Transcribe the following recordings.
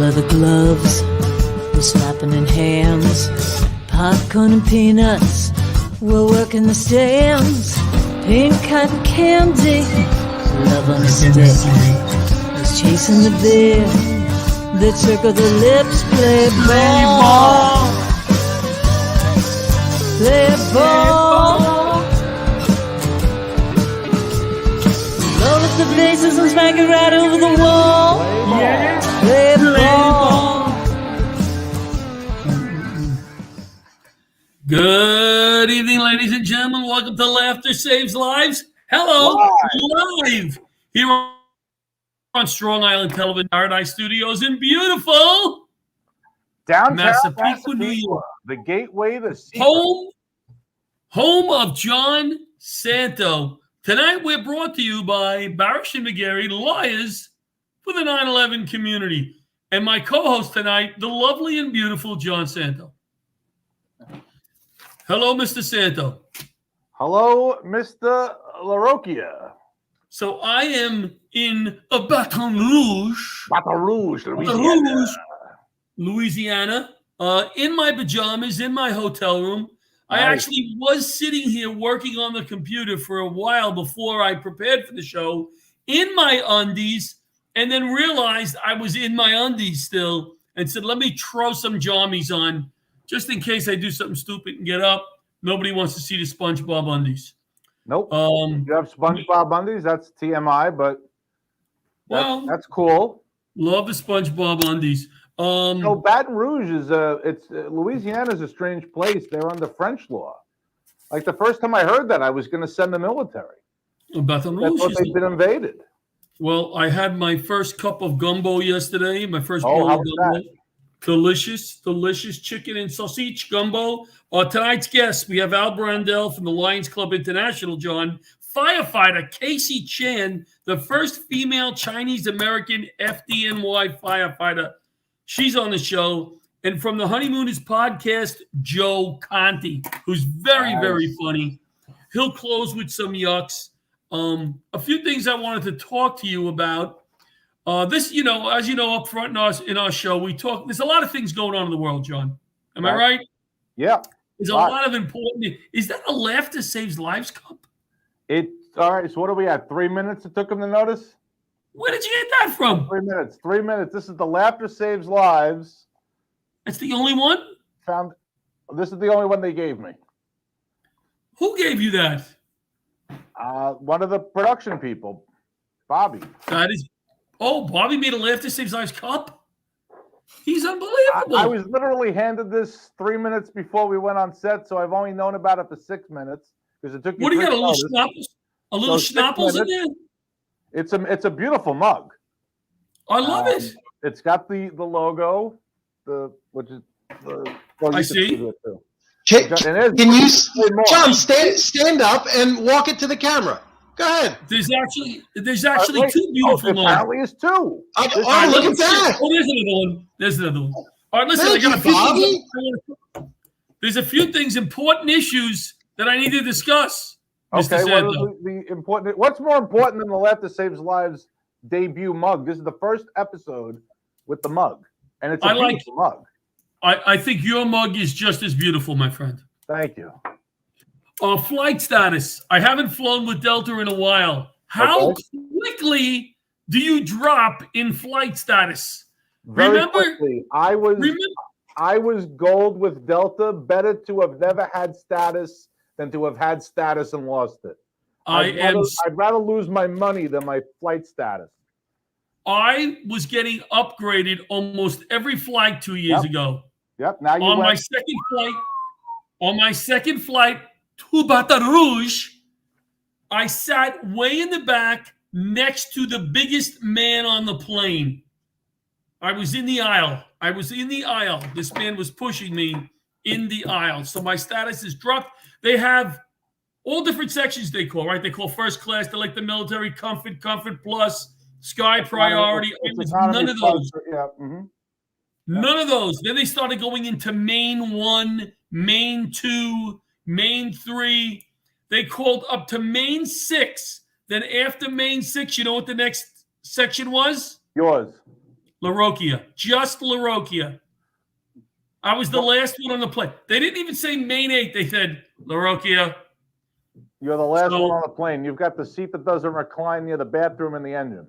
leather gloves, we're slapping in hands. Popcorn and peanuts, we're working the stands. Pink cotton candy, love on a stick. Was chasing the beer that circle the lips. Play ball, play ball. Blow up the faces and smack it right over the wall. Play ball. Good evening, ladies and gentlemen. Welcome to Laughter Saves Lives. Hello, live here on Strong Island Television Paradise Studios in beautiful downtown Massapequa, New York. The gateway, the home of John Santo. Tonight we're brought to you by Barish and McGarry, lawyers for the 9/11 community. And my co-host tonight, the lovely and beautiful John Santo. Hello, Mr. Santo. Hello, Mr. Larocchia. So I am in Baton Rouge, Louisiana, in my pajamas, in my hotel room. Nice. I actually was sitting here working on the computer for a while before I prepared for the show in my undies, and then realized I was in my undies still and said, let me throw some jammies on just in case I do something stupid and get up. Nobody wants to see the SpongeBob undies. Nope. You have SpongeBob undies? That's TMI, but that's cool. Love the SpongeBob undies. So Baton Rouge is Louisiana is a strange place. They're under French law. Like the first time I heard that, I was going to send the military. Baton Rouge. That's what they've been invaded. Well, I had my first cup of gumbo yesterday. My first bowl of gumbo. Delicious chicken and sausage gumbo. Tonight's guest, we have Al Brandel from the Lions Club International, John. Firefighter Casey Chan, the first female Chinese-American FDNY firefighter. She's on the show. And from the Honeymooners podcast, Joe Conte, who's very, very funny. He'll close with some yucks. A few things I wanted to talk to you about. This, as you know, up front in our show, we talk. There's a lot of things going on in the world, John. Am I right? Yeah. There's a lot of important. Is that a Laughter Saves Lives cup? It's all right. So what do we have? 3 minutes it took him to notice? Where did you get that from? 3 minutes. 3 minutes. This is the Laughter Saves Lives. That's the only one? This is the only one they gave me. Who gave you that? One of the production people, Bobby. Bobby made a Laughter Saves Lives cup? He's unbelievable. I was literally handed this 3 minutes before we went on set, so I've only known about it for 6 minutes because it took me. What do you got? A little schnapples in there? It's a beautiful mug. I love it. It's got the logo, I see. Can you, John, stand up and walk it to the camera? Go ahead. There's actually two beautiful mugs. Apparently, it's two. Look at that. Oh, there's another one. All right, listen. There's a few things, important issues that I need to discuss. Okay, Mr. what's more important than the Laughter Saves Lives debut mug? This is the first episode with the mug, and it's a beautiful mug. I think your mug is just as beautiful, my friend. Thank you. Flight status. I haven't flown with Delta in a while. How quickly do you drop in flight status? Very quickly. I was gold with Delta. Better to have never had status than to have had status and lost it. I'd rather lose my money than my flight status. I was getting upgraded almost every flight 2 years ago. Yep. Now on my second flight to Baton Rouge, I sat way in the back next to the biggest man on the plane. I was in the aisle. This man was pushing me in the aisle. So my status is dropped. They have all different sections they call, right? They call first class. They like the military comfort plus, sky priority. None of those. Yeah. Mm-hmm. None of those. Then they started going into main 1, main 2, main 3. They called up to main 6. Then after main 6, you know what the next section was? Yours. Larocchia. Just Larocchia. I was the last one on the plane. They didn't even say main 8. They said Larocchia. You're the last one on the plane. You've got the seat that doesn't recline near the bathroom and the engine.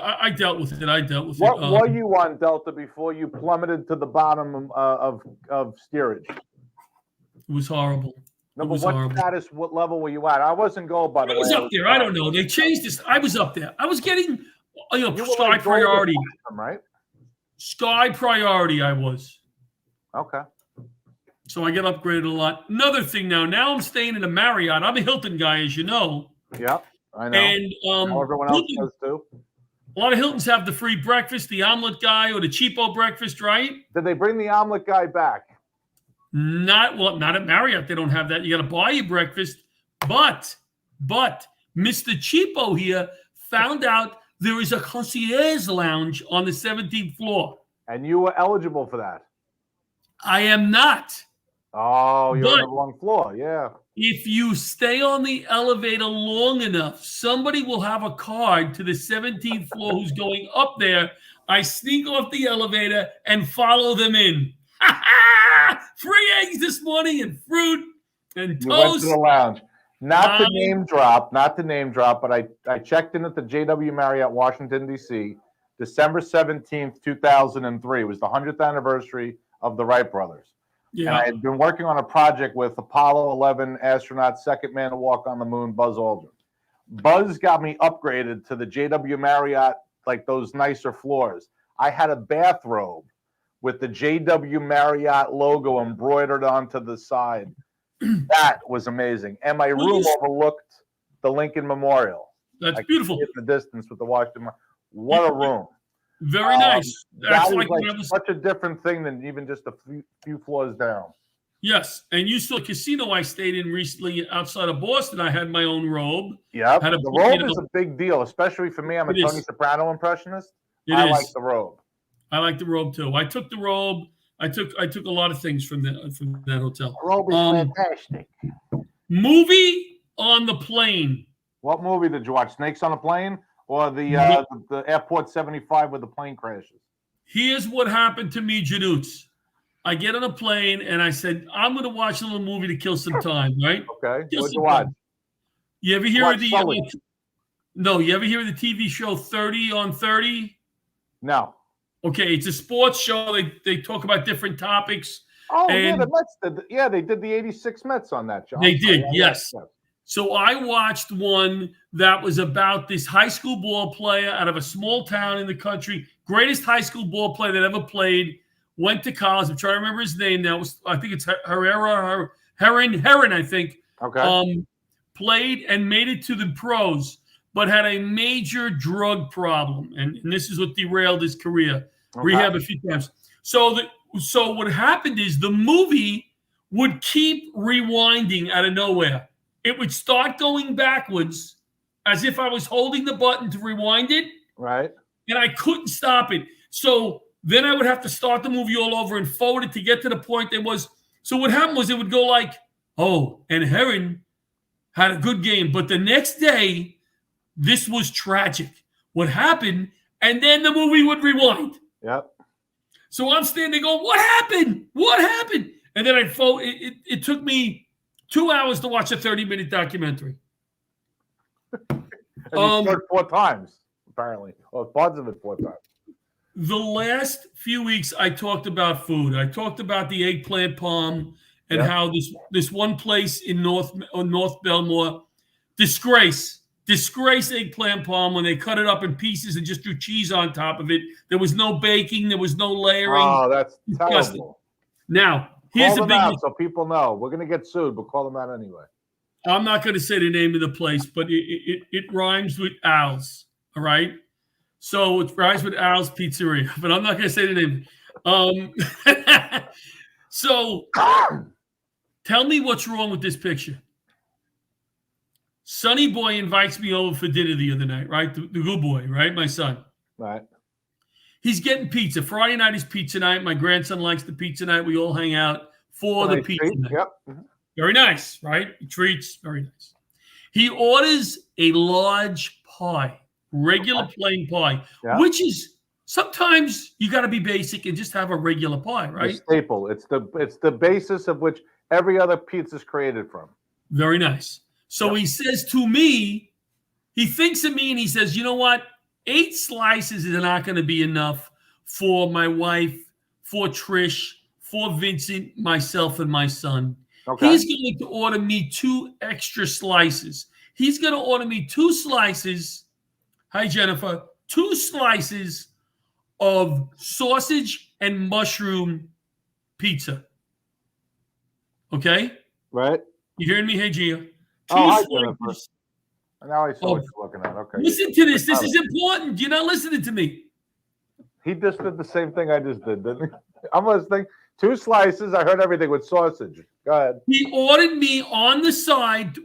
I dealt with it. What were you on, Delta, before you plummeted to the bottom of steerage? It was horrible. No, but what status, what level were you at? I wasn't gold, by the way. I was up there. I don't know. They changed this. I was up there. I was getting, sky priority. Right? Sky priority I was. Okay. So I get upgraded a lot. Another thing now I'm staying in a Marriott. I'm a Hilton guy, as you know. Yep, I know. And everyone else does too. A lot of Hiltons have the free breakfast, the omelet guy, or the cheapo breakfast, right? Did they bring the omelet guy back? Not at Marriott. They don't have that. You got to buy your breakfast. But Mr. Cheapo here found out there is a concierge lounge on the 17th floor. And you were eligible for that? I am not. Oh, you're on the wrong floor. Yeah. If you stay on the elevator long enough, somebody will have a card to the 17th floor who's going up there. I sneak off the elevator and follow them in. Free eggs this morning and fruit and toast. You went to the lounge. Not to name drop, but I checked in at the JW Marriott, Washington, D.C., December 17th, 2003. It was the 100th anniversary of the Wright brothers. Yeah. And I had been working on a project with Apollo 11 astronaut, second man to walk on the moon, Buzz Aldrin. Buzz got me upgraded to the JW Marriott, like those nicer floors. I had a bathrobe with the JW Marriott logo embroidered onto the side. That was amazing. And my room overlooked the Lincoln Memorial. That's beautiful. In the distance with the Washington. What a room. Very nice. That's like such a different thing than even just a few floors down. Yes. And you saw a casino I stayed in recently outside of Boston. I had my own robe. Yeah. The robe is a big deal, especially for me. I'm a Tony Soprano impressionist. I like the robe. I like the robe too. I took the robe. I took a lot of things from that hotel. The robe is fantastic. Movie on the plane. What movie did you watch? Snakes on a Plane? Or the Airport 75 where the plane crashes? Here's what happened to me, Janutz. I get on a plane and I said, I'm going to watch a little movie to kill some time, right? Okay. What'd you watch? You ever hear you ever hear the TV show 30 on 30? No. Okay, it's a sports show. They talk about different topics. Oh, yeah, the Mets they did the 86 Mets on that show. They did, yes. So I watched one that was about this high school ball player out of a small town in the country, greatest high school ball player that ever played, went to college. I'm trying to remember his name now. I think it's Heron, I think. Okay. Played and made it to the pros, but had a major drug problem. And this is what derailed his career. Okay. Rehab a few times. So what happened is the movie would keep rewinding out of nowhere. It would start going backwards as if I was holding the button to rewind it. Right. And I couldn't stop it. So then I would have to start the movie all over and forward it to get to the point there was. So what happened was it would go like, oh, and Heron had a good game. But the next day, this was tragic. What happened? And then the movie would rewind. Yep. So I'm standing going, what happened? What happened? And then it took me 2 hours to watch a 30-minute documentary. And you started 4 times, apparently. Or parts of it 4 times. The last few weeks, I talked about food. I talked about the eggplant palm and how this one place in North Belmore, disgrace eggplant palm when they cut it up in pieces and just threw cheese on top of it. There was no baking. There was no layering. Oh, that's terrible. Now, here's the big out so people know. We're going to get sued, but call them out anyway. I'm not going to say the name of the place, but it rhymes with Al's, all right? So it rhymes with Al's Pizzeria, but I'm not going to say the name. So tell me what's wrong with this picture. Sonny Boy invites me over for dinner the other night, right? The good boy, right? My son. Right. He's getting pizza. Friday night is pizza night. My grandson likes the pizza night. We all hang out for the pizza night. Yep. Very nice, right? Treats, very nice. He orders a large pie, Regular plain pie, which is sometimes you got to be basic and just have a regular pie, right? The staple. It's the basis of which every other pizza is created from. Very nice. So he says to me, he thinks of me and he says, you know what? 8 slices is not going to be enough for my wife, for Trish, for Vincent, myself, and my son. Okay. He's going to order me 2 extra slices. He's going to order me 2 slices. Hi, Jennifer. 2 slices of sausage and mushroom pizza. Okay? Right. You hearing me? Hey, Gia. 2 hi, Jennifer. Now I saw what you're looking at. Okay. Listen to this. This is important. You're not listening to me. He just did the same thing I just did, didn't he? I'm listening. 2 slices. I heard everything with sausage. Go ahead. He ordered me on the side.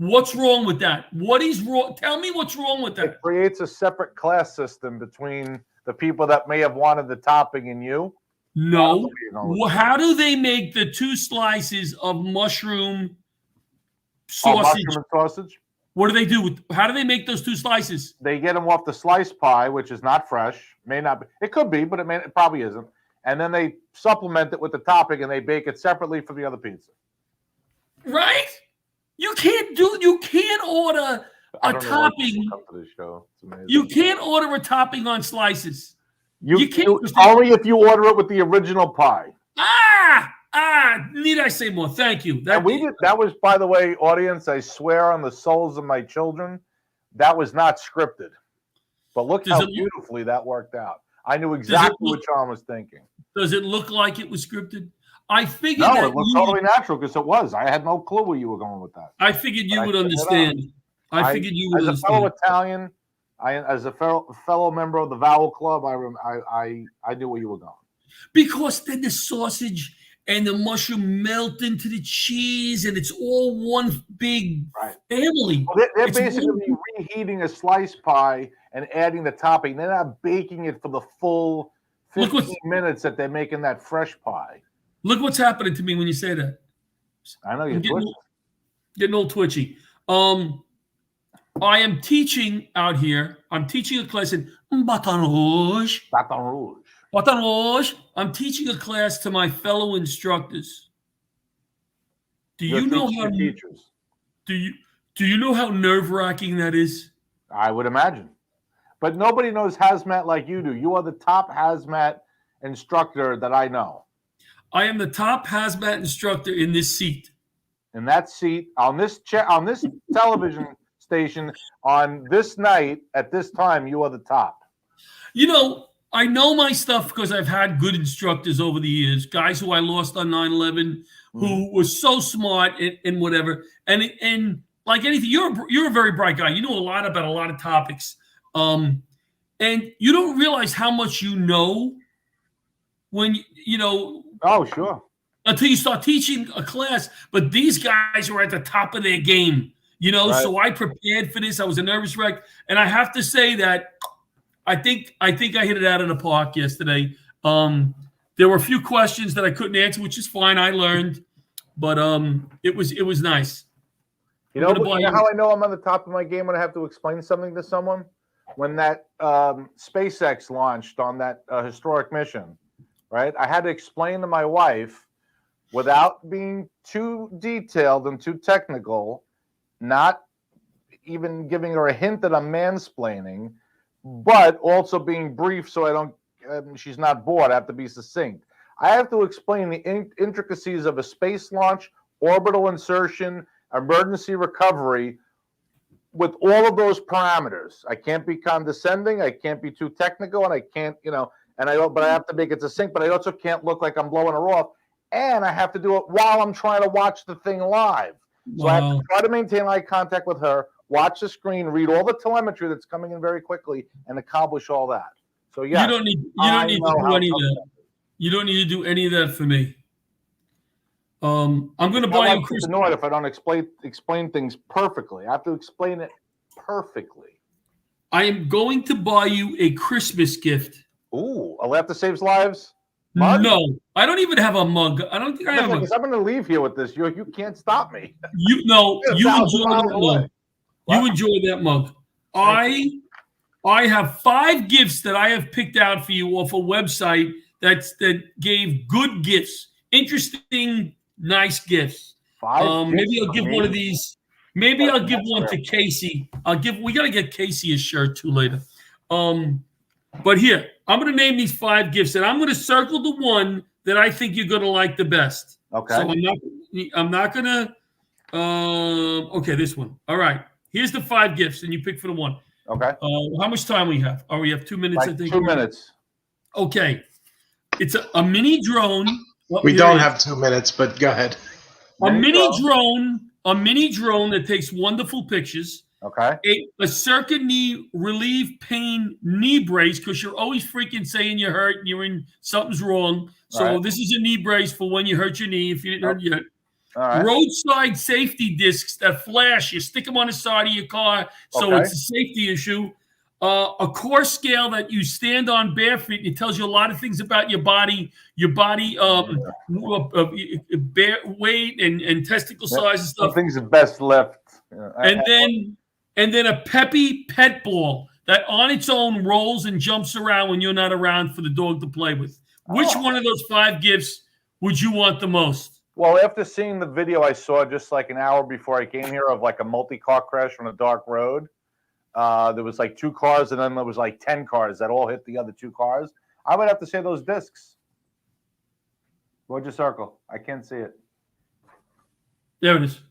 What's wrong with that? What is wrong? Tell me what's wrong with that. It creates a separate class system between the people that may have wanted the topping and you. No. How do they make the 2 slices of mushroom sausage? Mushroom and sausage? What do they do? How do they make those 2 slices? They get them off the slice pie, which is not fresh. May not be. It could be, but it probably isn't. And then they supplement it with the topping and they bake it separately for the other pizza. Right? You can't order a topping. You can't order a topping on slices. You can't. Only if you order it with the original pie. Need I say more? Thank you. That was, by the way, audience, I swear on the souls of my children, that was not scripted. But look how beautifully that worked out. I knew exactly what John was thinking. Does it look like it was scripted? I figured it looked totally natural because it was. I had no clue where you were going with that. I figured you would understand. I figured you would understand. As a fellow Italian, as a fellow member of the Vowel Club, I knew where you were going. Because then the sausage and the mushroom melt into the cheese, and it's all one big family. Well, they're basically reheating a slice pie and adding the topping. They're not baking it for the full 15 minutes that they're making that fresh pie. Look what's happening to me when you say that. I know you're getting all twitchy. I am teaching out here. I'm teaching a class in Baton Rouge. I'm teaching a class to my fellow instructors. Do you know how teachers? Do you know how nerve-wracking that is? I would imagine. But nobody knows hazmat like you do. You are the top hazmat instructor that I know. I am the top hazmat instructor in this seat. In that seat, on this television station, on this night, at this time, you are the top. You know, I know my stuff because I've had good instructors over the years, guys who I lost on 9/11, who were so smart and whatever. And like anything, you're a very bright guy. You know a lot about a lot of topics. And you don't realize how much you know when you know. Oh, sure. Until you start teaching a class. But these guys were at the top of their game, you know. Right. So I prepared for this. I was a nervous wreck. And I have to say that I think I hit it out of the park yesterday. There were a few questions that I couldn't answer, which is fine. I learned. But it was nice. You know how I know I'm on the top of my game when I have to explain something to someone? When that SpaceX launched on that historic mission. Right, I had to explain to my wife without being too detailed and too technical, not even giving her a hint that I'm mansplaining, but also being brief so she's not bored. I have to be succinct. I have to explain the intricacies of a space launch, orbital insertion, emergency recovery, with all of those parameters. I can't be condescending. I can't be too technical, and I can't, but I have to make it succinct, but I also can't look like I'm blowing her off. And I have to do it while I'm trying to watch the thing live. So I have to try to maintain eye contact with her, watch the screen, read all the telemetry that's coming in very quickly, and accomplish all that. So yeah, you don't need to do any of that. You don't need to do any of that for me. I'm going to buy you Christmas. Annoyed if I don't explain things perfectly. I have to explain it perfectly. I am going to buy you a Christmas gift. Ooh, a Laughter Saves Lives mug? No, I don't even have a mug. I don't think I have a mug. I'm going to leave here with this. You can't stop me. You enjoy that mug. You enjoy that mug. I have 5 gifts that I have picked out for you off a website that gave good gifts, interesting, nice gifts. Maybe I'll give one of these. Maybe I'll give one to Casey. We got to get Casey a shirt too later. But here, I'm going to name these 5 gifts, and I'm going to circle the one that I think you're going to like the best. Okay. So I'm not going to. Okay, this one. All right. Here's the 5 gifts, and you pick for the one. Okay. How much time we have? Oh, we have 2 minutes. Like I think 2 minutes. Okay. It's a mini drone. We don't have 2 minutes, but go ahead. A mini drone that takes wonderful pictures. Okay. A circuit knee relief pain knee brace, because you're always freaking saying you're hurt and something's wrong. So this is a knee brace for when you hurt your knee if you didn't hurt it yet. All right. Roadside safety discs that flash. You stick them on the side of your car, so it's a safety issue. A core scale that you stand on barefoot. It tells you a lot of things about your body weight and testicle size and stuff. Things the best left. And then a peppy pet ball that on its own rolls and jumps around when you're not around for the dog to play with. Which one of those 5 gifts would you want the most? Well, after seeing the video I saw just like an hour before I came here of like a multi-car crash on a dark road, there was like 2 cars and then there was like 10 cars that all hit the other 2 cars. I would have to say those discs. What'd you circle? I can't see it. There it is.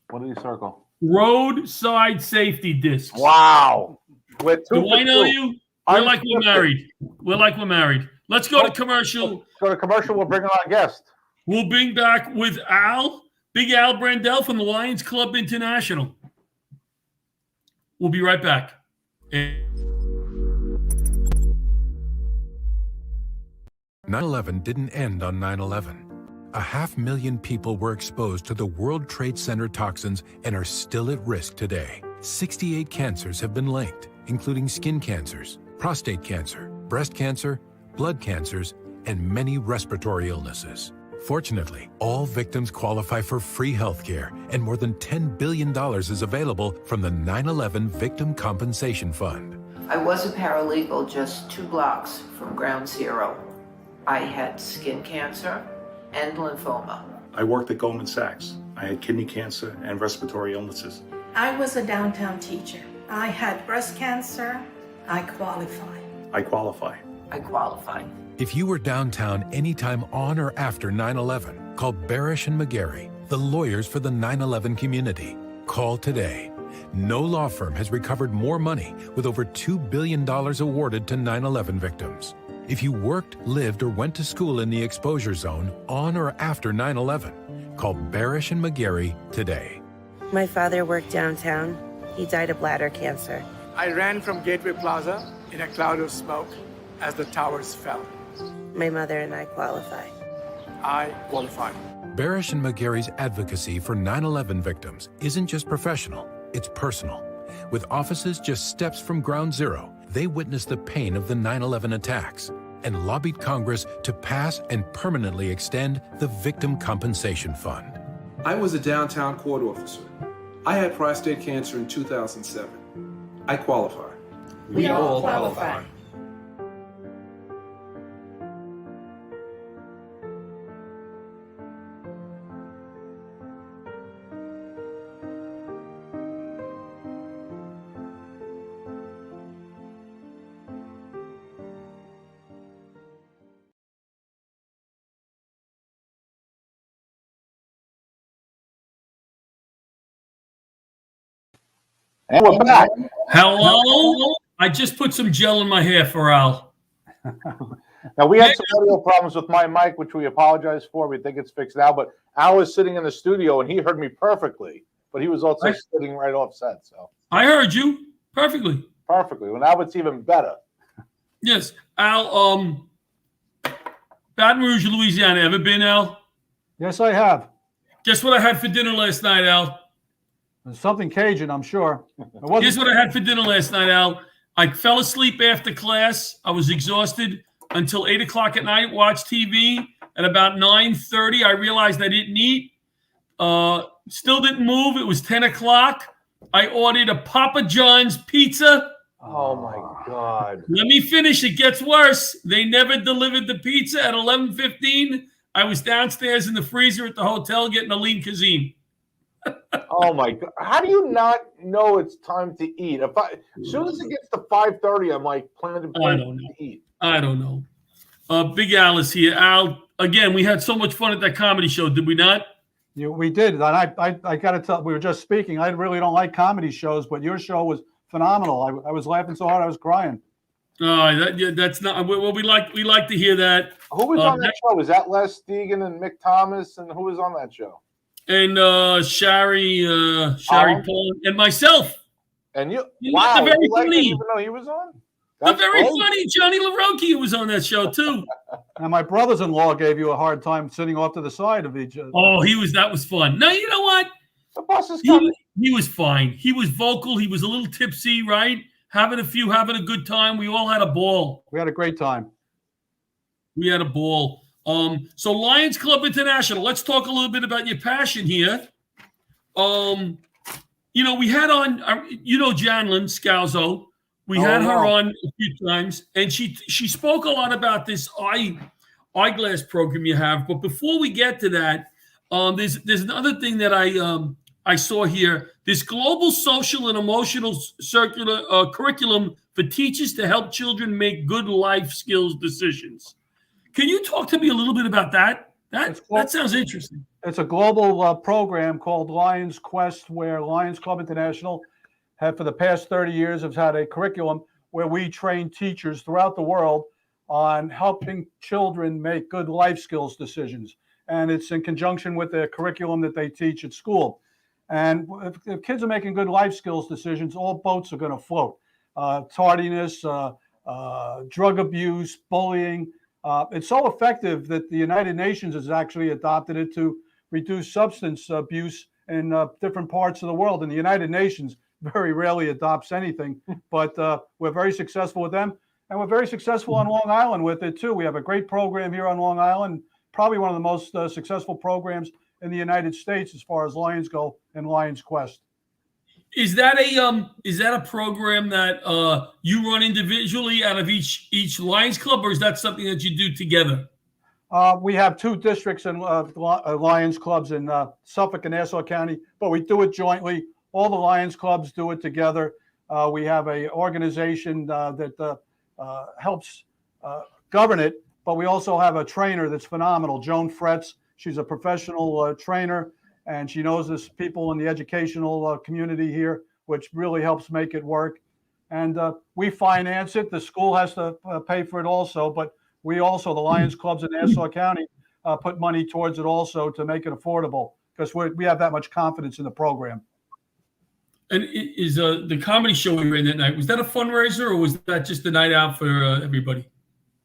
What did you circle? Roadside safety discs. Wow. Do I know you? We're like we're married. Let's go to commercial. Let's go to commercial. We'll bring on our guest. We'll bring back with Big Al Brandel from the Lions Club International. We'll be right back. 9/11 didn't end on 9/11. 500,000 people were exposed to the World Trade Center toxins and are still at risk today. 68 cancers have been linked, including skin cancers, prostate cancer, breast cancer, blood cancers, and many respiratory illnesses. Fortunately, all victims qualify for free health care, and more than $10 billion is available from the 9/11 Victim Compensation Fund. I was a paralegal just 2 blocks from Ground Zero. I had skin cancer and lymphoma. I worked at Goldman Sachs. I had kidney cancer and respiratory illnesses. I was a downtown teacher. I had breast cancer. I qualify. I qualify. I qualify. If you were downtown anytime on or after 9/11, call Barish and McGarry, the lawyers for the 9/11 community. Call today. No law firm has recovered more money, with over $2 billion awarded to 9/11 victims. If you worked, lived, or went to school in the exposure zone on or after 9/11, call Barish and McGarry today. My father worked downtown. He died of bladder cancer. I ran from Gateway Plaza in a cloud of smoke as the towers fell. My mother and I qualify. I qualify. Barish and McGarry's advocacy for 9/11 victims isn't just professional, it's personal. With offices just steps from Ground Zero, they witnessed the pain of the 9/11 attacks and lobbied Congress to pass and permanently extend the Victim Compensation Fund. I was a downtown court officer. I had prostate cancer in 2007. I qualify. We all qualify. And we're back. Hello. I just put some gel in my hair for Al. Now, we had some audio problems with my mic, which we apologize for. We think it's fixed now. But Al was sitting in the studio, and he heard me perfectly. But he was also sitting right offset. So I heard you perfectly. Perfectly. Well, now it's even better. Yes. Al, Baton Rouge, Louisiana. Ever been, Al? Yes, I have. Guess what I had for dinner last night, Al? Something Cajun, I'm sure. Guess what I had for dinner last night, Al? I fell asleep after class. I was exhausted until 8 o'clock at night, watched TV. At about 9:30, I realized I didn't eat. Still didn't move. It was 10 o'clock. I ordered a Papa John's pizza. Oh my God. Let me finish. It gets worse. They never delivered the pizza at 11:15. I was downstairs in the freezer at the hotel getting a lean cuisine. Oh my God. How do you not know it's time to eat? As soon as it gets to 5:30, I'm like planning to eat. I don't know. Big Al is here. Al, again, we had so much fun at that comedy show, did we not? We did. And I got to tell, we were just speaking. I really don't like comedy shows, but your show was phenomenal. I was laughing so hard I was crying. That's not well. We like to hear that. Who was on that show? Was that Les Stegan and Mick Thomas? And who was on that show? And Shari Paul and myself. And you? Wow, very funny. Even though he was on. That's very funny. Johnny Larocchia was on that show too. And my brothers-in-law gave you a hard time sitting off to the side of each other. Oh, that was fun. No, you know what? The boss is coming. He was fine. He was vocal. He was a little tipsy, right? Having a good time. We all had a ball. We had a great time. We had a ball. So Lions Club International. Let's talk a little bit about your passion here. We had on, Janlyn Scalzo. We had her on a few times, and she spoke a lot about this eyeglass program you have. But before we get to that, there's another thing that I saw here. This global social and emotional circular curriculum for teachers to help children make good life skills decisions. Can you talk to me a little bit about that? That sounds interesting. It's a global program called Lions Quest, where Lions Club International have for the past 30 years have had a curriculum where we train teachers throughout the world on helping children make good life skills decisions. And it's in conjunction with the curriculum that they teach at school. And if kids are making good life skills decisions, all boats are going to float. Tardiness, drug abuse, bullying. It's so effective that the United Nations has actually adopted it to reduce substance abuse in different parts of the world. And the United Nations very rarely adopts anything, but we're very successful with them. And we're very successful on Long Island with it, too. We have a great program here on Long Island, probably one of the most successful programs in the United States as far as Lions go in Lions Quest. Is that a program that you run individually out of each Lions Club, or is that something that you do together? We have two districts in Lions Clubs in Suffolk and Nassau County, but we do it jointly. All the Lions Clubs do it together. We have an organization that helps govern it, but we also have a trainer that's phenomenal, Joan Fretz. She's a professional trainer, and she knows this people in the educational community here, which really helps make it work. And we finance it. The school has to pay for it also, but we also, the Lions Clubs in Nassau County, put money towards it also to make it affordable because we have that much confidence in the program. And is the comedy show we ran that night, was that a fundraiser or was that just a night out for everybody?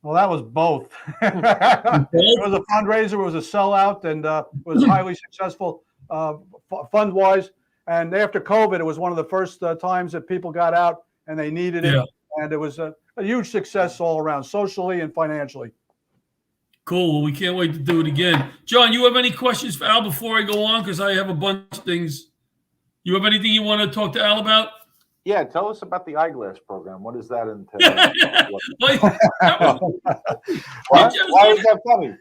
Well, that was both. It was a fundraiser, it was a sellout, and was highly successful fund-wise. And after COVID, it was one of the first times that people got out and they needed it. And it was a huge success all around, socially and financially. Cool. Well, we can't wait to do it again. John, you have any questions for Al before I go on? Because I have a bunch of things. You have anything you want to talk to Al about? Yeah, tell us about the eyeglass program. What does that entail? Why is that funny?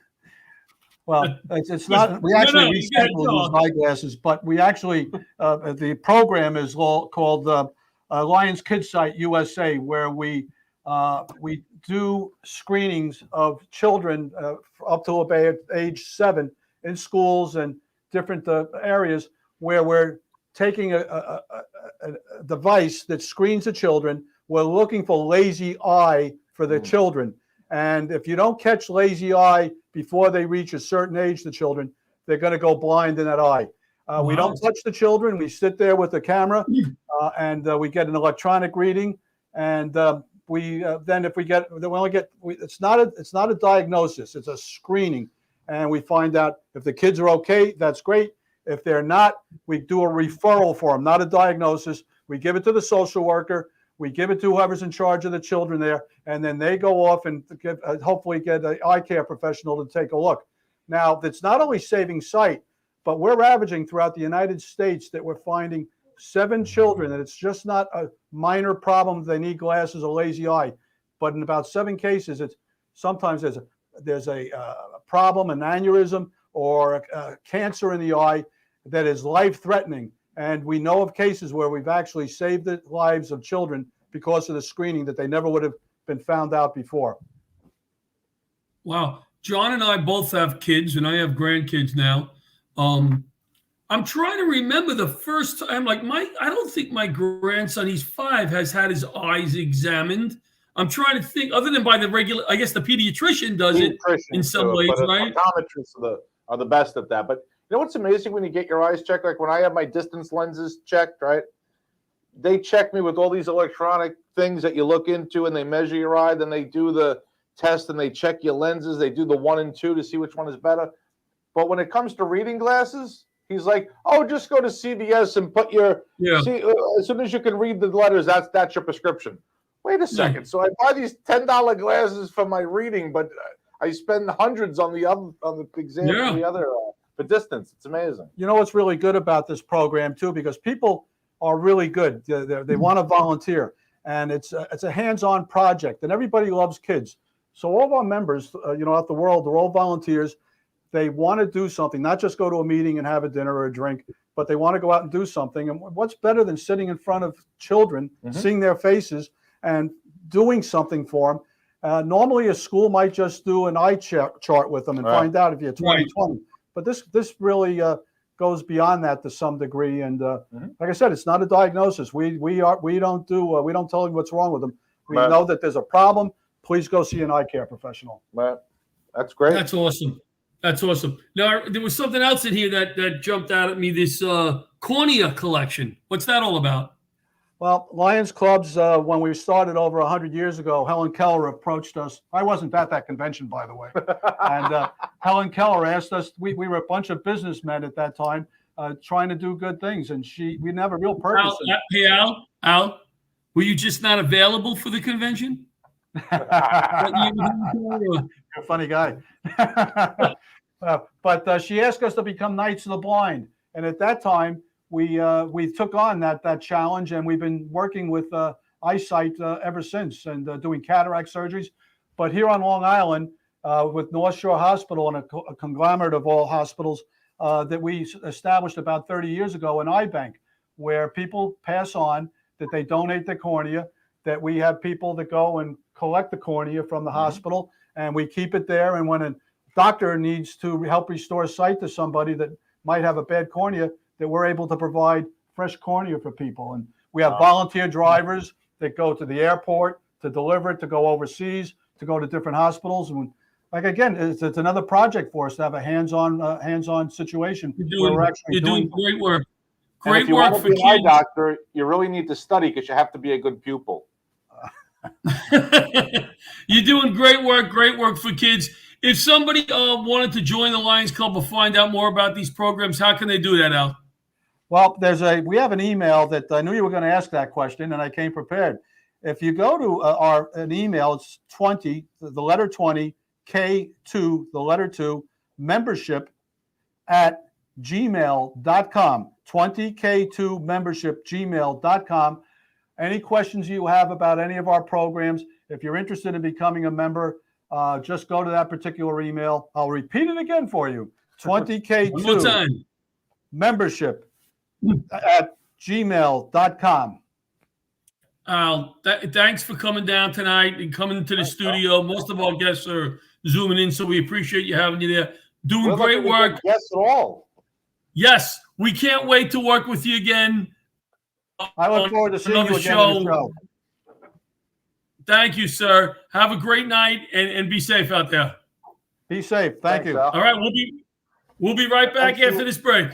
Well, it's not. We actually recycle these eyeglasses, but we actually the program is called Lions Kids Site USA, where we do screenings of children up to about age 7 in schools and different areas where we're taking a device that screens the children. We're looking for lazy eye for the children. And if you don't catch lazy eye before they reach a certain age, the children, they're going to go blind in that eye. We don't touch the children. We sit there with the camera and we get an electronic reading. And then if we get, it's not a diagnosis, it's a screening. And we find out if the kids are okay, that's great. If they're not, we do a referral for them, not a diagnosis. We give it to the social worker. We give it to whoever's in charge of the children there, and then they go off and hopefully get an eye care professional to take a look. Now, that's not only saving sight, but we're ravaging throughout the United States that we're finding 7 children, and it's just not a minor problem. They need glasses or lazy eye, but in about 7 cases, it's sometimes there's a problem, an aneurysm or a cancer in the eye that is life-threatening. And we know of cases where we've actually saved the lives of children because of the screening that they never would have been found out before. Wow. John and I both have kids, and I have grandkids now. I'm trying to remember the first time, like I don't think my grandson, he's 5, has had his eyes examined. I'm trying to think, other than by the regular, I guess the pediatrician does it in some ways, right? Optometrists are the best at that. But you know what's amazing when you get your eyes checked? Like when I have my distance lenses checked, right? They check me with all these electronic things that you look into, and they measure your eye. Then they do the test and they check your lenses. They do the 1 and 2 to see which one is better. But when it comes to reading glasses, he's like, oh, just go to CVS and put your see, as soon as you can read the letters, that's your prescription. Wait a second. So I buy these $10 glasses for my reading, but I spend hundreds on the exam for the other for distance. It's amazing. You know what's really good about this program too, because people are really good. They want to volunteer, and it's a hands-on project, and everybody loves kids. So all of our members, out the world, they're all volunteers. They want to do something, not just go to a meeting and have a dinner or a drink, but they want to go out and do something. And what's better than sitting in front of children, seeing their faces and doing something for them? Normally a school might just do an eye chart with them and find out if you're 20/20. But this really goes beyond that to some degree. And like I said, it's not a diagnosis. We don't tell them what's wrong with them. We know that there's a problem. Please go see an eye care professional. That's great. That's awesome. That's awesome. Now, there was something else in here that jumped out at me, this cornea collection. What's that all about? Well, Lions Clubs, when we started over 100 years ago, Helen Keller approached us. I wasn't at that convention, by the way. And Helen Keller asked us, we were a bunch of businessmen at that time trying to do good things. And we didn't have a real purpose. Al, were you just not available for the convention? You're a funny guy. But she asked us to become Knights of the Blind. And at that time, we took on that challenge, and we've been working with eyesight ever since, and doing cataract surgeries. But here on Long Island, with North Shore Hospital and a conglomerate of all hospitals that we established about 30 years ago, an eye bank, where people pass on that they donate their cornea, that we have people that go and collect the cornea from the hospital, and we keep it there. And when a doctor needs to help restore sight to somebody that might have a bad cornea, that we're able to provide fresh cornea for people. And we have volunteer drivers that go to the airport to deliver it, to go overseas, to go to different hospitals. And like, again, it's another project for us to have a hands-on situation. You're doing great work. Great work for kids. Eye doctor, you really need to study because you have to be a good pupil. You're doing great work for kids. If somebody wanted to join the Lions Club or find out more about these programs, how can they do that, Al? Well, we have an email that I knew you were going to ask that question, and I came prepared. If you go to an email, it's 20, the letter 20, K2, the letter 2, membership at gmail.com, 20K2 membership, gmail.com. Any questions you have about any of our programs, if you're interested in becoming a member, just go to that particular email. I'll repeat it again for you, 20K2 membership at gmail.com. Al, thanks for coming down tonight and coming to the studio. Most of our guests are zooming in, so we appreciate you having you there. Doing great work. Yes, at all. Yes, we can't wait to work with you again. I look forward to seeing you again on the show. Thank you, sir. Have a great night and be safe out there. Be safe. Thank you. Al. All right, we'll be right back after this break.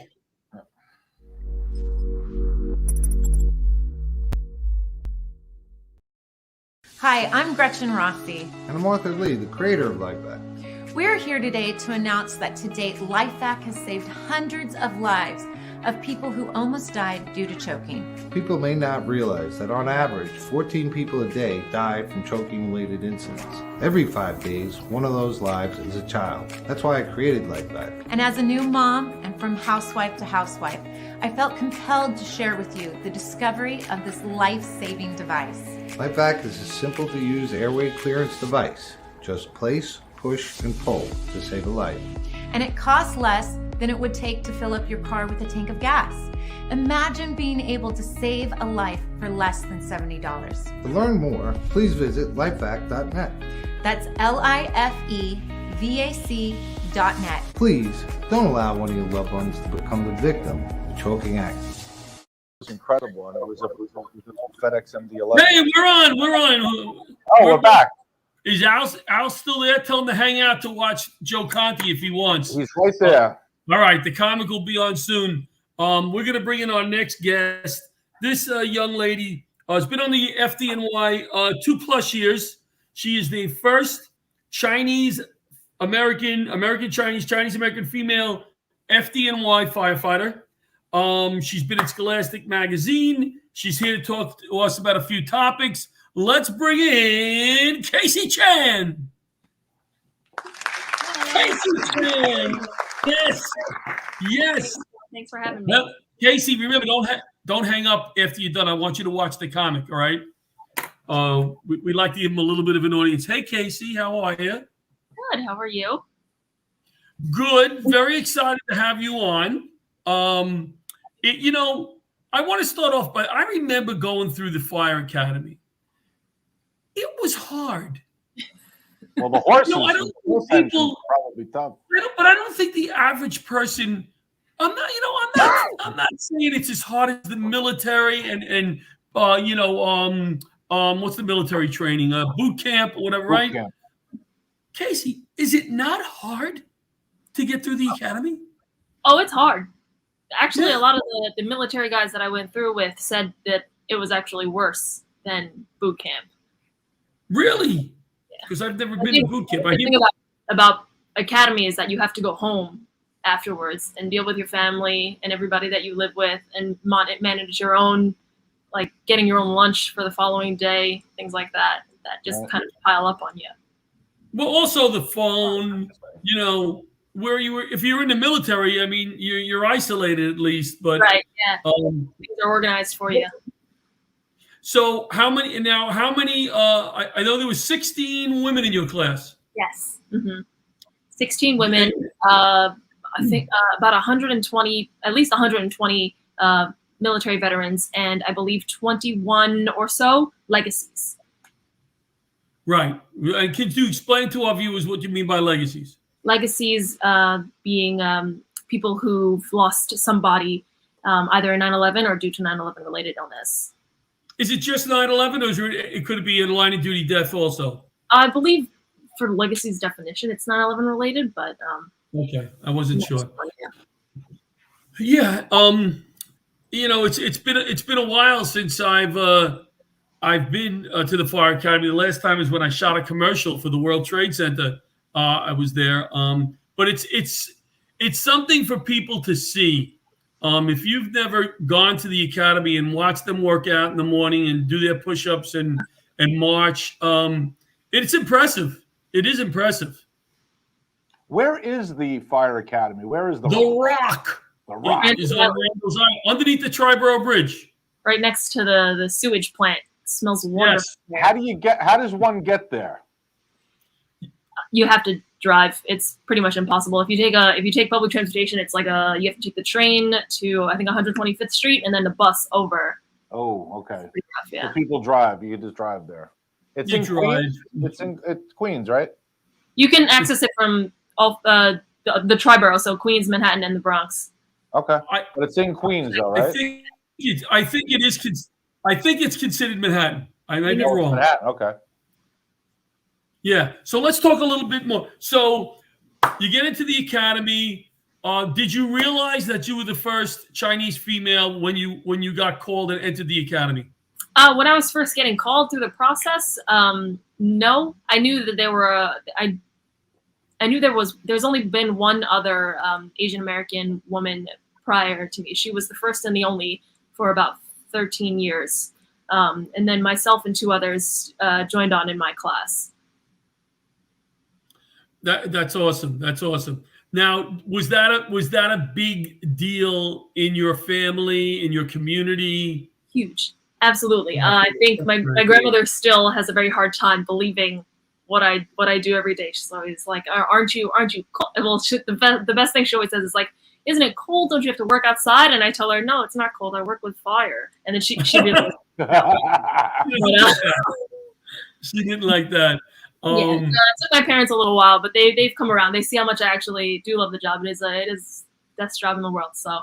Hi, I'm Gretchen Rossi. And I'm Arthur Lee, the creator of LifeVac. We're here today to announce that to date, LifeVac has saved hundreds of lives. of people who almost died due to choking. People may not realize that on average, 14 people a day die from choking-related incidents. Every 5 days, one of those lives is a child. That's why I created LifeVac. And as a new mom, and from housewife to housewife, I felt compelled to share with you the discovery of this life-saving device. LifeVac is a simple-to-use airway clearance device. Just place, push, and pull to save a life. And it costs less than it would take to fill up your car with a tank of gas. Imagine being able to save a life for less than $70. To learn more, please visit lifevac.net. That's LIFEVAC.net. Please don't allow one of your loved ones to become the victim of a choking accident. It was incredible, and it was a FedEx MD-11. Hey, we're on. Oh, we're back. Is Al still there? Tell him to hang out to watch Joe Conte if he wants. He's right there. All right, the comic will be on soon. We're going to bring in our next guest. This young lady has been on the FDNY 2+ years. She is the first Chinese-American female FDNY firefighter. She's been in Scholastic Magazine. She's here to talk to us about a few topics. Let's bring in Casey Chan. Casey Chan. Yes. Thanks for having me. Well, Casey, remember, don't hang up after you're done. I want you to watch the comic, all right? We like to give them a little bit of an audience. Hey, Casey, how are you? Good. How are you? Good. Very excited to have you on. I want to start off by, I remember going through the fire academy. It was hard. Well, the horses, probably tough. But I don't think the average person. I'm not saying it's as hard as the military and what's the military training? Boot camp or whatever, right? Camp. Casey, is it not hard to get through the academy? Oh, it's hard. Actually, a lot of the military guys that I went through with said that it was actually worse than boot camp. Really? Because I've never been to boot camp. The thing about academy is that you have to go home afterwards and deal with your family and everybody that you live with and manage your own, like getting your own lunch for the following day, things like that just kind of pile up on you. Well, also the phone, where you were, if you're in the military, I mean, you're isolated at least, but right, yeah. Things are organized for you. So how many, I know there was 16 women in your class. Yes. 16 women, I think about 120, at least 120 military veterans, and I believe 21 or so legacies. Right. And can you explain to our viewers what you mean by legacies? Legacies being people who've lost somebody either in 9/11 or due to 9/11 related illness. Is it just 9/11, or could it be a line of duty death also? I believe for legacies definition, it's 9/11 related, but okay, I wasn't sure. Yeah, it's been a while since I've been to the fire academy. The last time is when I shot a commercial for the World Trade Center. I was there, but it's something for people to see. If you've never gone to the academy and watched them work out in the morning and do their push-ups and march, it's impressive. It is impressive. Where is the fire academy? Where is the Rock? The Rock is on Randall's Island, underneath the Triborough Bridge, right next to the sewage plant. It smells wonderful. Yes. How does one get there? You have to drive. It's pretty much impossible. If you take public transportation, it's like you have to take the train to I think 125th Street and then the bus over. Oh, okay. Rough, yeah. So people drive. You can just drive there. It's in Queens. It's Queens, right? You can access it from all the Triborough, so Queens, Manhattan, and the Bronx. Okay, but it's in Queens, though, right? I think it is. I think it's considered Manhattan. I may be wrong. Manhattan, okay. Yeah. So let's talk a little bit more. So you get into the academy. Did you realize that you were the first Chinese female when you got called and entered the academy? When I was first getting called through the process, no. I knew that there were. I knew there's only been one other Asian American woman prior to me. She was the first and the only for about 13 years. And then myself and 2 others joined on in my class. That's awesome. That's awesome. Now, was that a big deal in your family, in your community? Huge. Absolutely. I think my grandmother still has a very hard time believing what I do every day. She's always like, aren't you cold? Well, the best thing she always says is like, isn't it cold? Don't you have to work outside? And I tell her, no, it's not cold. I work with fire. And then she realizes, she didn't like that. It took my parents a little while, but they've come around. They see how much I actually do love the job. It is the best job in the world. So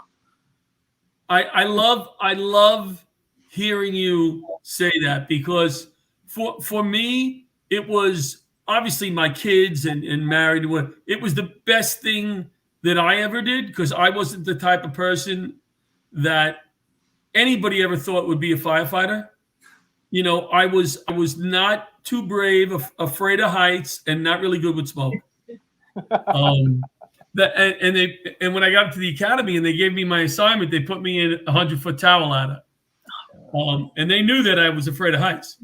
I love hearing you say that, because for me, it was obviously my kids and married. It was the best thing that I ever did, because I wasn't the type of person that anybody ever thought would be a firefighter. You know, I was not too brave, afraid of heights, and not really good with smoke. And when I got to the academy and they gave me my assignment, they put me in a 100-foot tower ladder. And they knew that I was afraid of heights.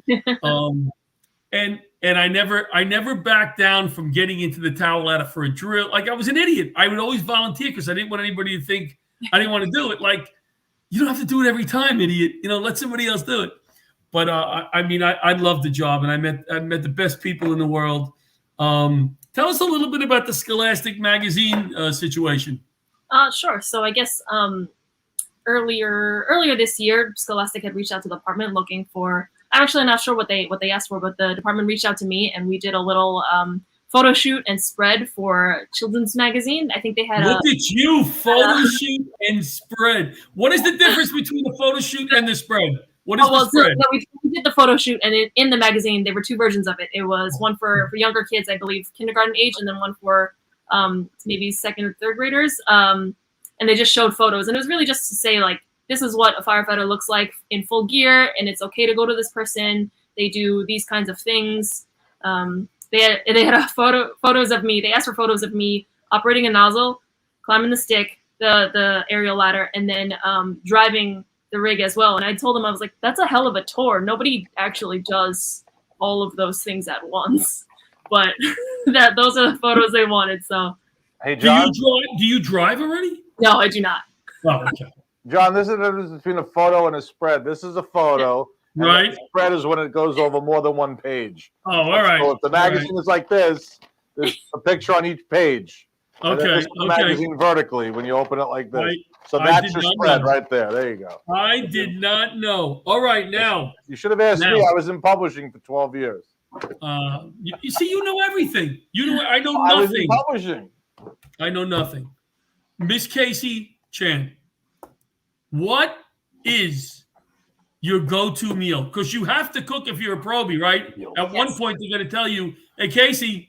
And I never backed down from getting into the tower ladder for a drill. Like, I was an idiot. I would always volunteer because I didn't want anybody to think I didn't want to do it. Like, you don't have to do it every time, idiot. You know, let somebody else do it. But I loved the job, and I met the best people in the world. Tell us a little bit about the Scholastic magazine situation. Sure. So I guess earlier this year, Scholastic had reached out to the department looking for. I'm actually not sure what they asked for, but the department reached out to me, and we did a little photo shoot and spread for children's magazine. I think they had. Look at you, photo shoot and spread. What is the difference between the photo shoot and the spread? What is the spread? So we did the photo shoot, and in the magazine there were 2 versions of it. It was one for younger kids, I believe, kindergarten age, and then one for maybe 2nd or 3rd graders. And they just showed photos, and it was really just to say, like, this is what a firefighter looks like in full gear, and it's okay to go to this person. They do these kinds of things. They had photos of me. They asked for photos of me operating a nozzle, climbing the stick, the aerial ladder, and then driving the rig as well. And I told them, I was like, that's a hell of a tour. Nobody actually does all of those things at once. But those are the photos they wanted. So, hey, John, do you drive already? No, I do not. Oh, okay. John, this is the difference between a photo and a spread. This is a photo. Right. The spread is when it goes over more than one page. Oh, all right. So if the magazine is like this, there's a picture on each page. Okay. The magazine vertically when you open it like this. So that's your spread right there. There you go. I did not know. All right, now. You should have asked me. I was in publishing for 12 years. You see, you know everything. You know, I know nothing. I was in publishing. I know nothing. Miss Casey Chan, what is your go-to meal? Because you have to cook if you're a probie, right? At one point, they're going to tell you, hey, Casey,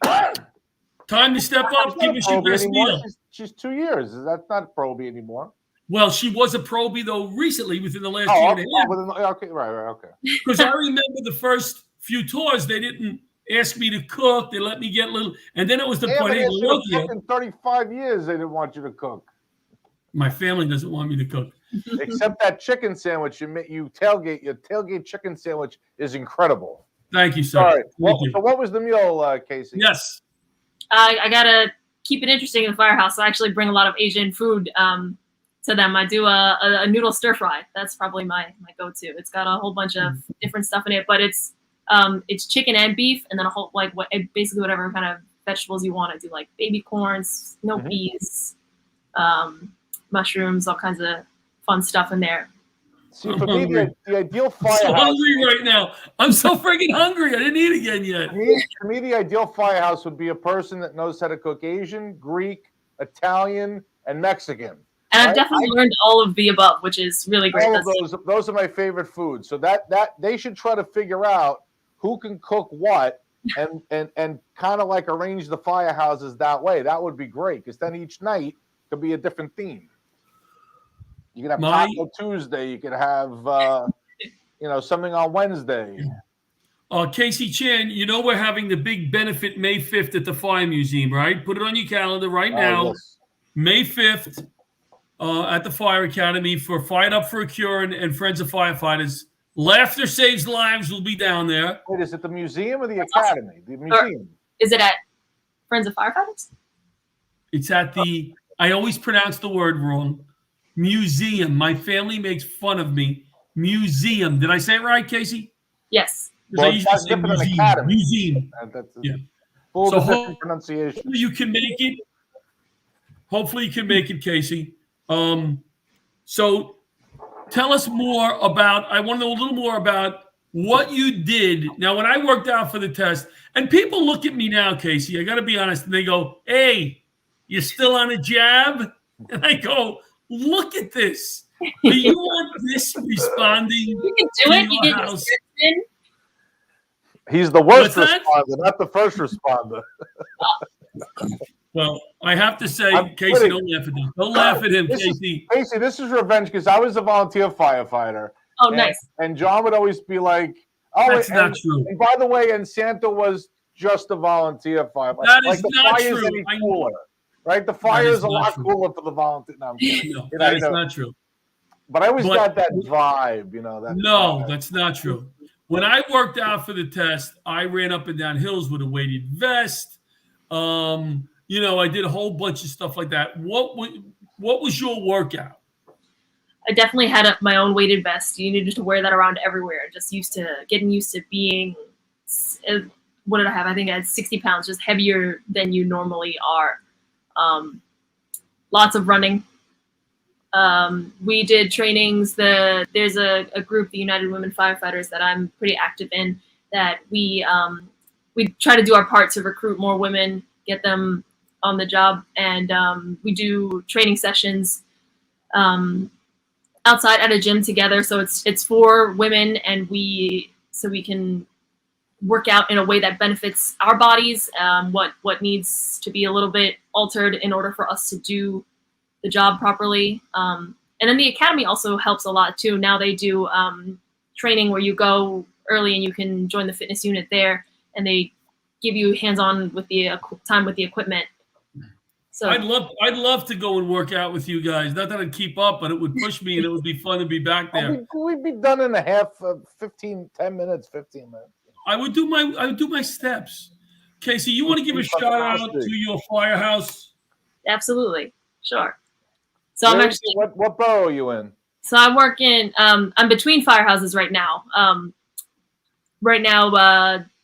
time to step up. Give us your best meal. She's 2 years. That's not a probie anymore. Well, she was a probie, though, recently, within the last year and a half. Okay, right, okay. Because I remember the first few tours, they didn't ask me to cook. They let me get a little, and then it was the point. Hey, Larocchia. In 35 years, they didn't want you to cook. My family doesn't want me to cook. Except that chicken sandwich you tailgate. Your tailgate chicken sandwich is incredible. Thank you, sir. All right. So what was the meal, Casey? Yes. I gotta keep it interesting in the firehouse. So I actually bring a lot of Asian food to them. I do a noodle stir fry. That's probably my go-to. It's got a whole bunch of different stuff in it, but it's chicken and beef, and then a whole basically whatever kind of vegetables you want to do, like baby corns, snow peas, mushrooms, all kinds of fun stuff in there. See, for me, the ideal firehouse. I'm so hungry right now. I'm so freaking hungry. I didn't eat again yet. For me, the ideal firehouse would be a person that knows how to cook Asian, Greek, Italian, and Mexican. And I've definitely learned all of the above, which is really great. All of those are my favorite foods. So that they should try to figure out who can cook what and kind of like arrange the firehouses that way. That would be great, because then each night could be a different theme. You could have Taco Tuesday. You could have, something on Wednesday. Casey Chan, you know we're having the big benefit May 5th at the Fire Museum, right? Put it on your calendar right now. Yes. May 5th, at the Fire Academy for Fired Up for a Cure and Friends of Firefighters. Laughter Saves Lives will be down there. Wait, is it the museum or the academy? The museum. Is it at Friends of Firefighters? It's at the, I always pronounce the word wrong, museum. My family makes fun of me. Museum. Did I say it right, Casey? Yes. Well, that's different than academy. Museum. Yeah. Full So different pronunciation. Hopefully you can make it. Hopefully you can make it, Casey. So tell us more about, I want to know a little more about what you did. Now, when I worked out for the test, and people look at me now, Casey, I got to be honest, and they go, hey, you still on a jab? And I go, look at this. Do you want this responding? You can do it. You get your steps in. He's the worst responder, not the first responder. Well, I have to say, Casey, don't laugh at him. Don't laugh at him, Casey. Casey, this is revenge because I was a volunteer firefighter. Oh, nice. And John would always be like, "Oh, that's not true." And by the way, and Santo was just a volunteer firefighter. That like is the not fire's true. any cooler, right? The fire is a lot cooler for the volunteer. No, I'm kidding. No, that is not true. But I always got that vibe, you know. No, that's not true. When I worked out for the test, I ran up and down hills with a weighted vest. You know, I did a whole bunch of stuff like that. What was your workout? I definitely had my own weighted vest. You needed to wear that around everywhere. Just getting used to being, what did I have? I think I had 60 pounds, just heavier than you normally are. Lots of running. We did trainings. There's a group, the United Women Firefighters, that I'm pretty active in, that we try to do our part to recruit more women, get them on the job, and we do training sessions outside at a gym together. So it's for women, and we can work out in a way that benefits our bodies, what needs to be a little bit altered in order for us to do the job properly. And then the academy also helps a lot too. Now they do training where you go early and you can join the fitness unit there, and they give you hands-on with the time with the equipment. So I'd love to go and work out with you guys. Not that I'd keep up, but it would push me, and it would be fun to be back there. We'd be done in a half, 15 minutes. I would do my steps. Casey, you want to give a shout out to your firehouse? Absolutely, sure. So I'm actually, what borough are you in? So I'm working. I'm between firehouses right now.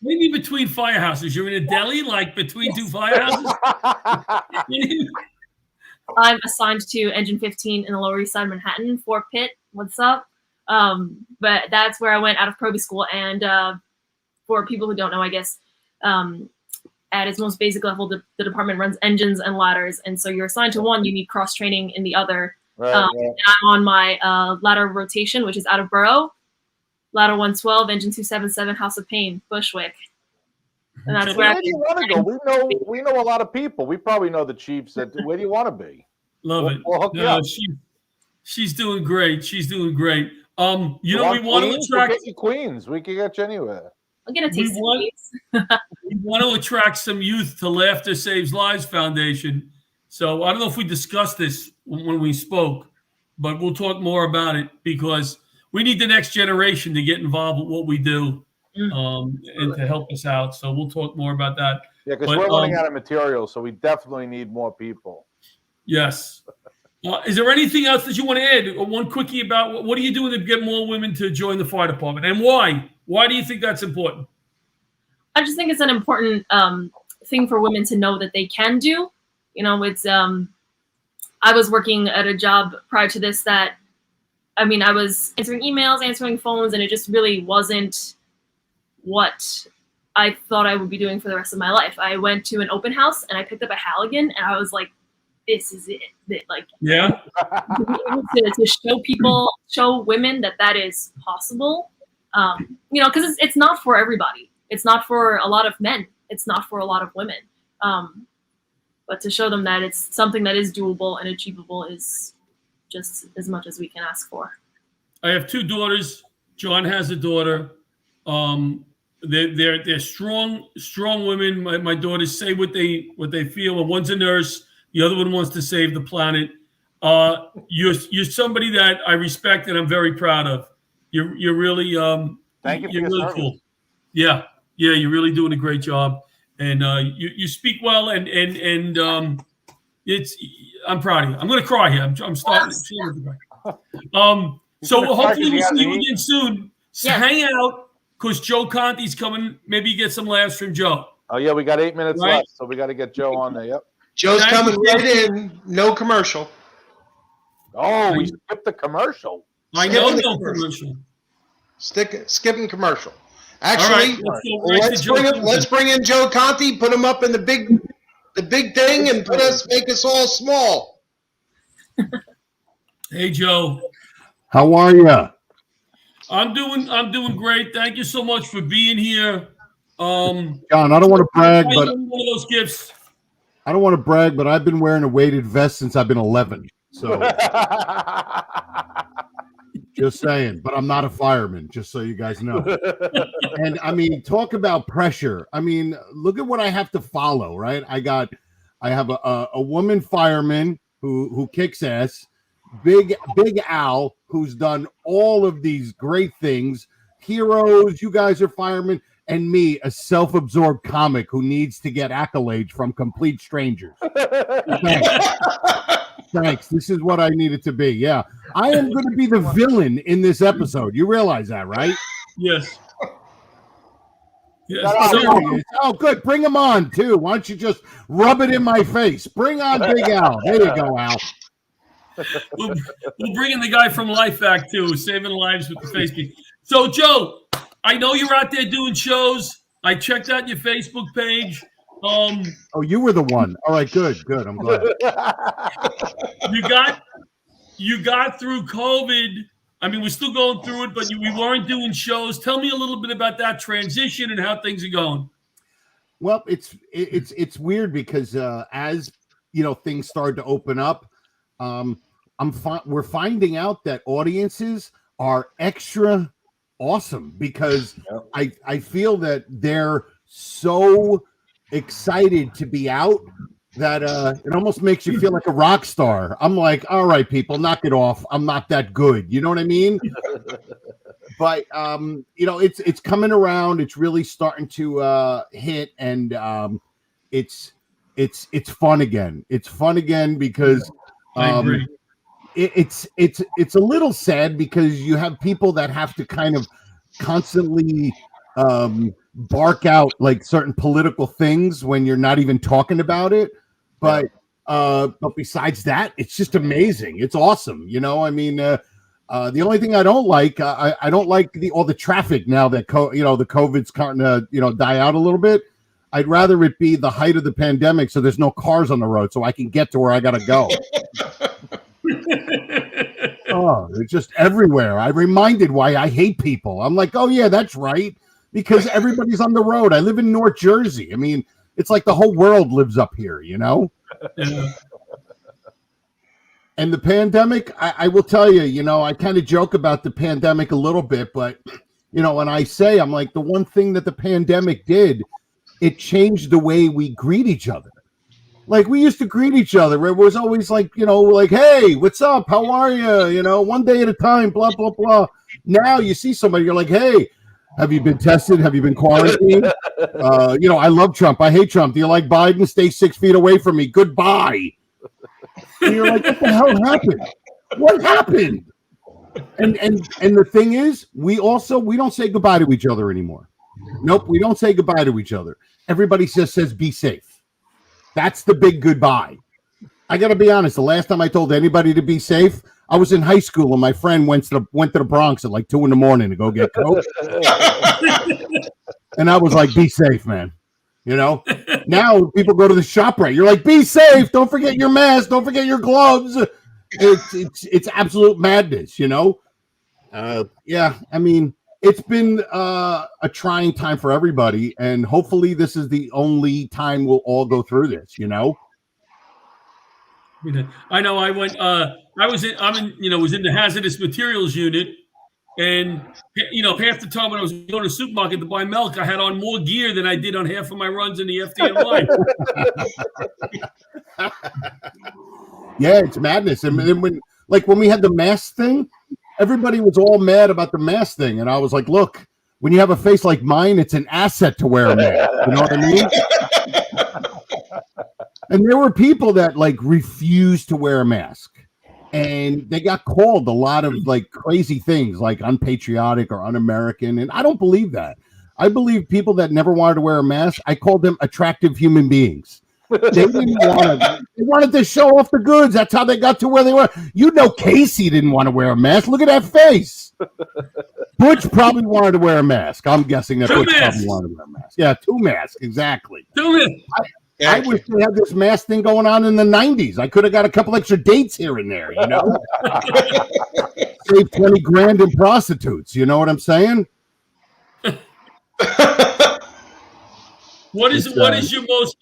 Maybe between firehouses. You're in a deli, like between two firehouses? I'm assigned to Engine 15 in the Lower East Side, Manhattan, Fort Pitt. What's up? But that's where I went out of probie school. And for people who don't know, I guess, at its most basic level, the department runs engines and ladders. And so you're assigned to one, you need cross-training in the other. Right. I'm on my ladder rotation, which is out of borough. Ladder 112, engine 277, House of Pain, Bushwick. And that's where do you want to go? We know a lot of people. We probably know the chiefs. Where do you want to be? Love it. We'll hook you up. She's doing great. She's doing great. We want to attract we'll get you Queens. We can get you anywhere. I'll get a taste of Queens. We want to attract some youth to Laughter Saves Lives Foundation. So I don't know if we discussed this when we spoke, but we'll talk more about it because we need the next generation to get involved with what we do and to help us out. So we'll talk more about that. Yeah, because we're running out of material, so we definitely need more people. Yes. Is there anything else that you want to add? One quickie about what are you doing to get more women to join the fire department, and why? Why do you think that's important? I just think it's an important thing for women to know that they can do. You know, it's I was working at a job prior to this that, I mean, I was answering emails, answering phones, and it just really wasn't what I thought I would be doing for the rest of my life. I went to an open house and I picked up a Halligan, and I was like, this is it. Like, yeah, to show women that is possible. You know, because it's not for everybody. It's not for a lot of men. It's not for a lot of women. But to show them that it's something that is doable and achievable is just as much as we can ask for. I have two daughters. John has a daughter. They're strong women. My daughters say what they feel. One's a nurse. The other one wants to save the planet. You're somebody that I respect and I'm very proud of. You're really thank you for you're your really service. cool. Yeah, you're really doing a great job, and you speak well, and it's I'm proud of you. I'm going to cry here. I'm starting to cry. So hopefully we'll see you again soon. Yes. Hang out because Joe Conte's coming. Maybe you get some laughs from Joe. Oh yeah, we got 8 minutes Right? left, so we got to get Joe on there. Yep. Joe's coming right in. No commercial. Oh, we skipped the commercial. I know no commercial. Skipping commercial. Actually, right, let's bring in Joe Conte. Put him up in the big thing, and make us all small. Hey Joe. How are you? I'm doing great. Thank you so much for being here. John, I don't want to brag, but one of those gifts. I don't want to brag, but I've been wearing a weighted vest since I've been 11. So just saying, but I'm not a fireman, just so you guys know. And I mean, talk about pressure. I mean, look at what I have to follow, right? I have a woman fireman who kicks ass, Big Al, who's done all of these great things, heroes, you guys are firemen, and me, a self-absorbed comic who needs to get accolades from complete strangers. Thanks. This is what I needed to be. Yeah. I am going to be the villain in this episode. You realize that, right? Yes. Oh, good. Bring him on, too. Why don't you just rub it in my face? Bring on Big Al. There you go, Al. We'll bring in the guy from Life Act, too, saving lives with the face beam. So, Joe, I know you're out there doing shows. I checked out your Facebook page. Oh, you were the one. All right, good. I'm glad. You got through COVID. I mean, we're still going through it, but we weren't doing shows. Tell me a little bit about that transition and how things are going. Well, it's weird because as you know, things started to open up. We're finding out that audiences are extra awesome because I feel that they're so excited to be out that it almost makes you feel like a rock star. I'm like, all right, people, knock it off. I'm not that good. You know what I mean? But you know, it's coming around. It's really starting to hit, and it's fun again. It's fun again because I agree. It's a little sad because you have people that have to kind of constantly bark out like certain political things when you're not even talking about it. But besides that, it's just amazing. It's awesome. You know, I mean, the only thing I don't like, I don't like all the traffic now that the COVID's starting to die out a little bit. I'd rather it be the height of the pandemic, so there's no cars on the road, so I can get to where I gotta go. Oh, it's just everywhere. I'm reminded why I hate people. I'm like, oh yeah, that's right, because everybody's on the road. I live in North Jersey. I mean, it's like the whole world lives up here, you know. And the pandemic, I will tell you, you know, I kind of joke about the pandemic a little bit, but you know, when I say, I'm like, the one thing that the pandemic did, it changed the way we greet each other. Like, we used to greet each other. It was always like, you know, like, hey, what's up? How are you? You know, one day at a time, blah, blah, blah. Now you see somebody, you're like, hey, have you been tested? Have you been quarantined? You know, I love Trump. I hate Trump. Do you like Biden? Stay 6 feet away from me. Goodbye. And you're like, what the hell happened? What happened? And the thing is, we don't say goodbye to each other anymore. Nope, we don't say goodbye to each other. Everybody just says be safe. That's the big goodbye. I got to be honest. The last time I told anybody to be safe, I was in high school and my friend went to the Bronx at like 2 a.m. to go get coke. And I was like, be safe, man. You know, now people go to the ShopRite. You're like, be safe. Don't forget your mask. Don't forget your gloves. It's absolute madness, you know? Yeah, I mean, it's been a trying time for everybody, and hopefully this is the only time we'll all go through this, you know? I know I went, was in the hazardous materials unit, and, you know, half the time when I was going to the supermarket to buy milk, I had on more gear than I did on half of my runs in the FDNY. Yeah, it's madness. And then when we had the mask thing, everybody was all mad about the mask thing, and I was like, look, when you have a face like mine, it's an asset to wear a mask. You know what I mean? And there were people that like refused to wear a mask, and they got called a lot of like crazy things, like unpatriotic or un-American. And I don't believe that. I believe people that never wanted to wear a mask, I called them attractive human beings. They didn't want to. They wanted to show off the goods. That's how they got to where they were. You know, Casey didn't want to wear a mask. Look at that face. Butch probably wanted to wear a mask. I'm guessing that Butch probably wanted to wear a mask. Yeah, 2 masks exactly. 2 masks. I wish they had this mask thing going on in the 90s. I could have got a couple extra dates here and there. You know, save 20 grand in prostitutes. You know what I'm saying? What is your most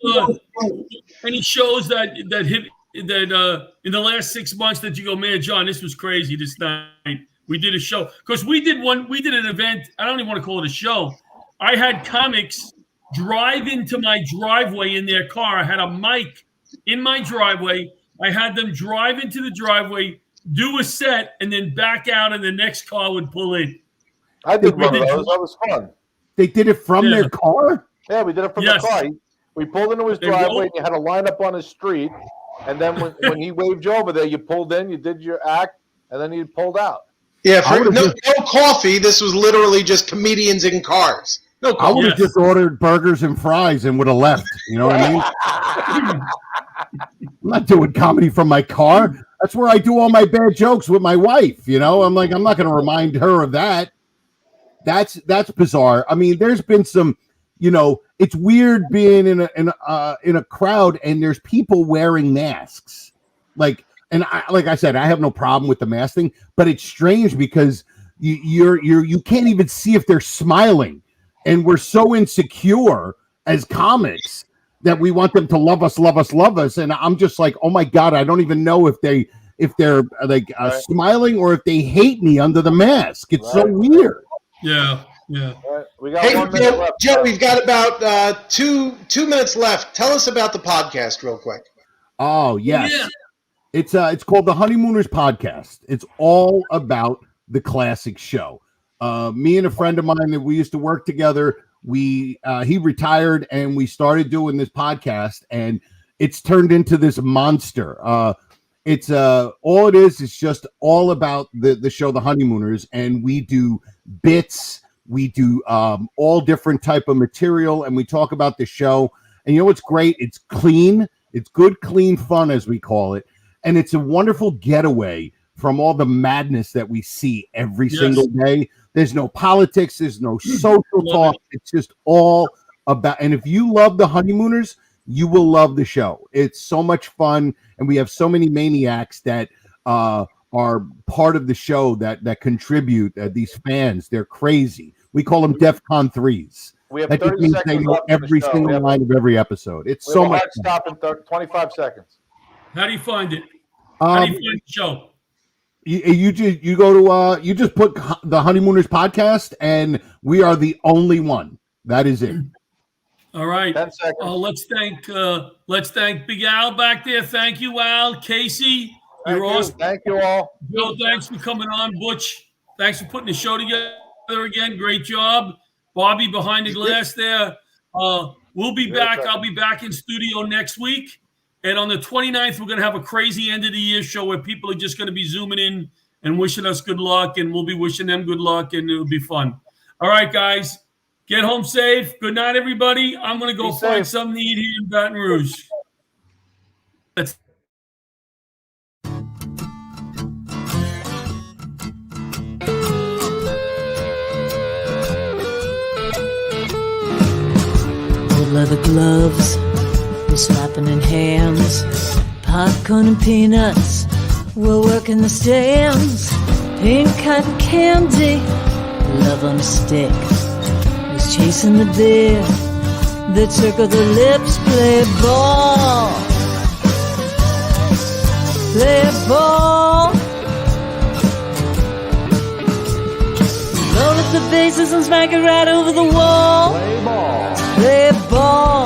any shows that hit that in the last 6 months that you go, man, John, this was crazy this night. We did a show because we did an event. I don't even want to call it a show. I had comics drive into my driveway in their car. I had a mic in my driveway. I had them drive into the driveway, do a set, and then back out, and the next car would pull in. I did one of those. That was fun. They did it from their car? Yeah, we did it from the car. We pulled into his driveway, and you had a line up on his street. And then when he waved you over there, you pulled in, you did your act, and then you pulled out. Yeah, no coffee. This was literally just comedians in cars. No coffee. I would have just ordered burgers and fries and would have left. You know what I mean? I'm not doing comedy from my car. That's where I do all my bad jokes with my wife. You know, I'm like, I'm not going to remind her of that. That's bizarre. I mean, there's been some, you know, it's weird being in a crowd and there's people wearing masks. Like I said, I have no problem with the mask thing, but it's strange because you can't even see if they're smiling. And we're so insecure as comics that we want them to love us, love us, love us. And I'm just like, oh my God, I don't even know if they're like smiling or if they hate me under the mask. It's so weird. Yeah. Yeah. Right. We got 1 minute left. Joe, we've got about two minutes left. Tell us about the podcast real quick. Oh, yes. Yeah. It's called the Honeymooners Podcast. It's all about the classic show. Me and a friend of mine that we used to work together, he retired and we started doing this podcast, and it's turned into this monster. It's all it is just all about the show The Honeymooners, and we do bits, we do all different type of material, and we talk about the show. And you know what's great? It's clean. It's good, clean fun, as we call it. And it's a wonderful getaway from all the madness that we see every single day. There's no politics. There's no social talk. It's just all about. And if you love the Honeymooners, you will love the show. It's so much fun. And we have so many maniacs that are part of the show that contribute. These fans, they're crazy. We call them DEFCON 3s. We have that 30 means seconds they know left in every the show. single line of every episode. It's so much fun. Stop in 25 seconds. How do you find it? How do you find the show? You just put the Honeymooners Podcast, and we are the only one. That is it. All right. 10 seconds. Let's thank Big Al back there. Thank you, Al. Casey, you're awesome. Thank you all. Joe, thanks for coming on. Butch, thanks for putting the show together again. Great job. Bobby behind the glass there. We'll be back. I'll be back in studio next week. And on the 29th, we're going to have a crazy end of the year show where people are just going to be zooming in and wishing us good luck, and we'll be wishing them good luck, and it'll be fun. All right, guys, get home safe. Good night, everybody. I'm going to go find something to eat here in Baton Rouge. Let's. Old leather gloves, we're slapping in hands. Popcorn and peanuts, we're working the stands. Pink cotton candy, love on a stick. Who's chasing the beer that circle the lips? Play ball, play ball. Roll up the bases and smack it right over the wall. Play ball. Play ball.